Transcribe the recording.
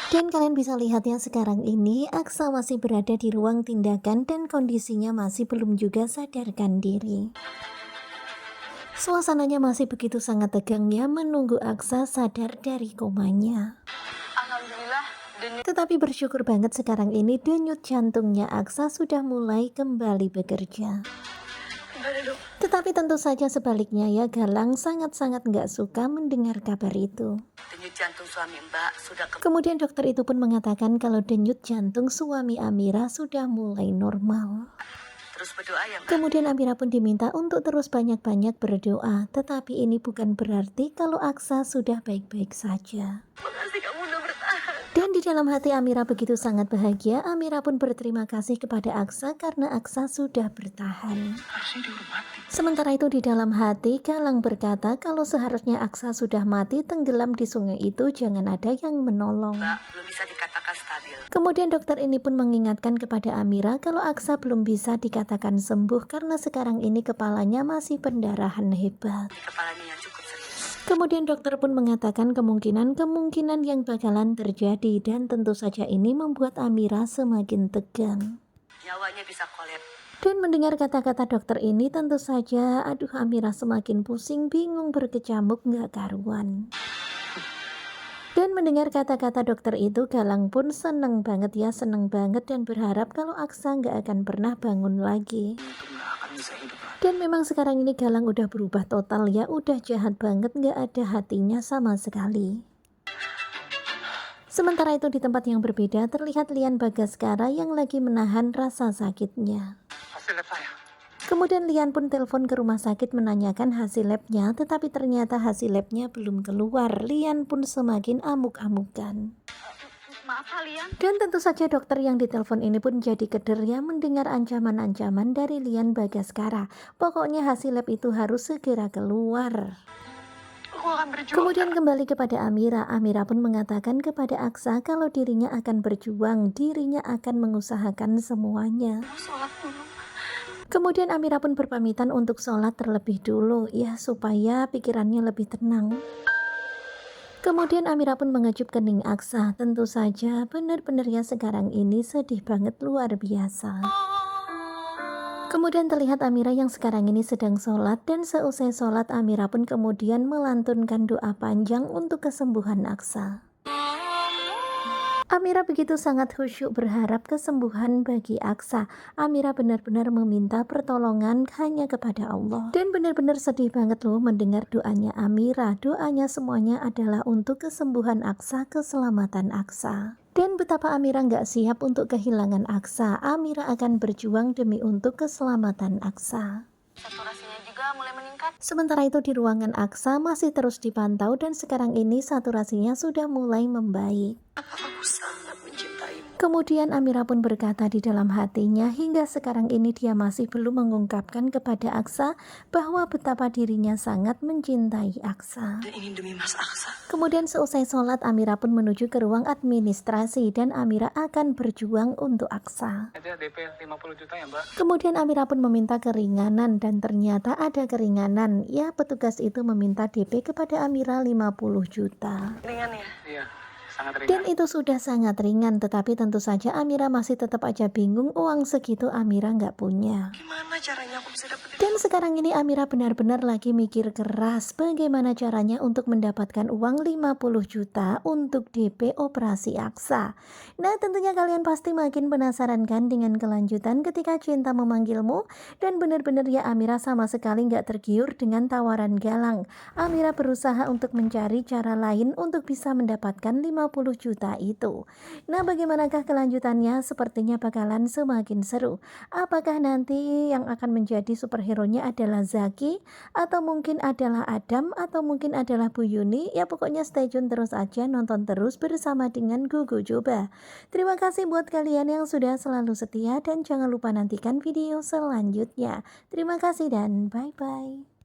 Dan kalian bisa lihat ya sekarang ini Aksa masih berada di ruang tindakan dan kondisinya masih belum juga sadarkan diri. Suasananya masih begitu sangat tegang ya menunggu Aksa sadar dari komanya. Alhamdulillah, denyut Tetapi bersyukur banget sekarang ini denyut jantungnya Aksa sudah mulai kembali bekerja. gimana dok? Tetapi tentu saja sebaliknya ya Galang sangat-sangat nggak suka mendengar kabar itu. Denyut jantung suami Mbak sudah Kemudian dokter itu pun mengatakan kalau denyut jantung suami Amira sudah mulai normal. terus berdoa ya Mbak. Kemudian Amira pun diminta untuk terus banyak-banyak berdoa. Tetapi ini bukan berarti kalau Aksa sudah baik-baik saja. Makasih kamu udah bertahan. Dan di dalam hati Amira begitu sangat bahagia. Amira pun berterima kasih kepada Aksa karena Aksa sudah bertahan. Harusnya dihormati. Sementara itu di dalam hati Galang berkata kalau seharusnya Aksa sudah mati tenggelam di sungai itu jangan ada yang menolong. Mbak belum bisa dikatakan stabil. Kemudian dokter ini pun mengingatkan kepada Amira kalau Aksa belum bisa dikatakan sembuh karena sekarang ini kepalanya masih pendarahan hebat. Di kepalanya yang cukup serius. Kemudian dokter pun mengatakan kemungkinan yang bakalan terjadi dan tentu saja ini membuat Amira semakin tegang. Nyawanya bisa kolep. Dan mendengar kata-kata dokter ini tentu saja aduh Amira semakin pusing, bingung, berkecamuk gak karuan. Dan mendengar kata-kata dokter itu Galang pun seneng banget ya, seneng banget dan berharap kalau Aksa gak akan pernah bangun lagi. Untung nggak akan bisa hidup lagi. Dan memang sekarang ini Galang udah berubah total ya, udah jahat banget, gak ada hatinya sama sekali. Sementara itu di tempat yang berbeda terlihat Lian Bagaskara yang lagi menahan rasa sakitnya. Hasil lab saya. Kemudian Lian pun telepon ke rumah sakit menanyakan hasil labnya, tetapi ternyata hasil labnya belum keluar. Lian pun semakin amuk-amukan. Maaf kalian. Dan tentu saja dokter yang ditelepon ini pun jadi keder ya mendengar ancaman-ancaman dari Lian Bagaskara. Pokoknya hasil lab itu harus segera keluar. Aku akan berjuang. Kemudian kembali kepada Amira. Amira pun mengatakan kepada Aksa kalau dirinya akan berjuang, dirinya akan mengusahakan semuanya. Sholat dulu. Kemudian Amira pun berpamitan untuk sholat terlebih dulu ya supaya pikirannya lebih tenang. Kemudian Amira pun mengecup kening Aksa. Tentu saja benar-benar ya sekarang ini sedih banget luar biasa. Kemudian terlihat Amira yang sekarang ini sedang sholat dan seusai sholat Amira pun kemudian melantunkan doa panjang untuk kesembuhan Aksa. Amira begitu sangat khusyuk berharap kesembuhan bagi Aksa. Amira benar-benar meminta pertolongan hanya kepada Allah. Dan benar-benar sedih banget loh mendengar doanya Amira. Doanya semuanya adalah untuk kesembuhan Aksa, keselamatan Aksa. Dan betapa Amira nggak siap untuk kehilangan Aksa. Amira akan berjuang demi untuk keselamatan Aksa. Saturasinya juga mulai meningkat. Sementara itu di ruangan Aksa masih terus dipantau dan sekarang ini saturasinya sudah mulai membaik. Aku sangat mencintaimu. Kemudian Amira pun berkata di dalam hatinya hingga sekarang ini dia masih belum mengungkapkan kepada Aksa bahwa betapa dirinya sangat mencintai Aksa. Dan ini demi Mas Aksa. Kemudian seusai sholat Amira pun menuju ke ruang administrasi dan Amira akan berjuang untuk Aksa. Ada DP 50 juta ya Mbak? Kemudian Amira pun meminta keringanan dan ternyata ada keringanan. Ya petugas itu meminta DP kepada Amira 50 juta. Ringan ya? Iya, sangat ringan. Dan itu sudah sangat ringan, tetapi tentu saja Amira masih tetap aja bingung uang segitu Amira nggak punya. Gimana caranya aku bisa dapetin? Dan sekarang ini Amira benar-benar lagi mikir keras bagaimana caranya untuk mendapatkan uang 50 juta untuk DP operasi Aksa. Nah tentunya kalian pasti makin penasaran kan dengan kelanjutan ketika cinta memanggilmu. Dan benar-benar ya Amira sama sekali nggak tergiur dengan tawaran Galang. Amira berusaha untuk mencari cara lain untuk bisa mendapatkan 50 juta itu. Nah bagaimanakah kelanjutannya? Sepertinya bakalan semakin seru. Apakah nanti yang akan menjadi superhero-nya adalah Zaki, atau mungkin adalah Adam, atau mungkin adalah Bu Yuni? Ya pokoknya stay tune terus aja, nonton terus bersama dengan Gugu Coba. Terima kasih buat kalian yang sudah selalu setia dan jangan lupa nantikan video selanjutnya. Terima kasih dan bye-bye.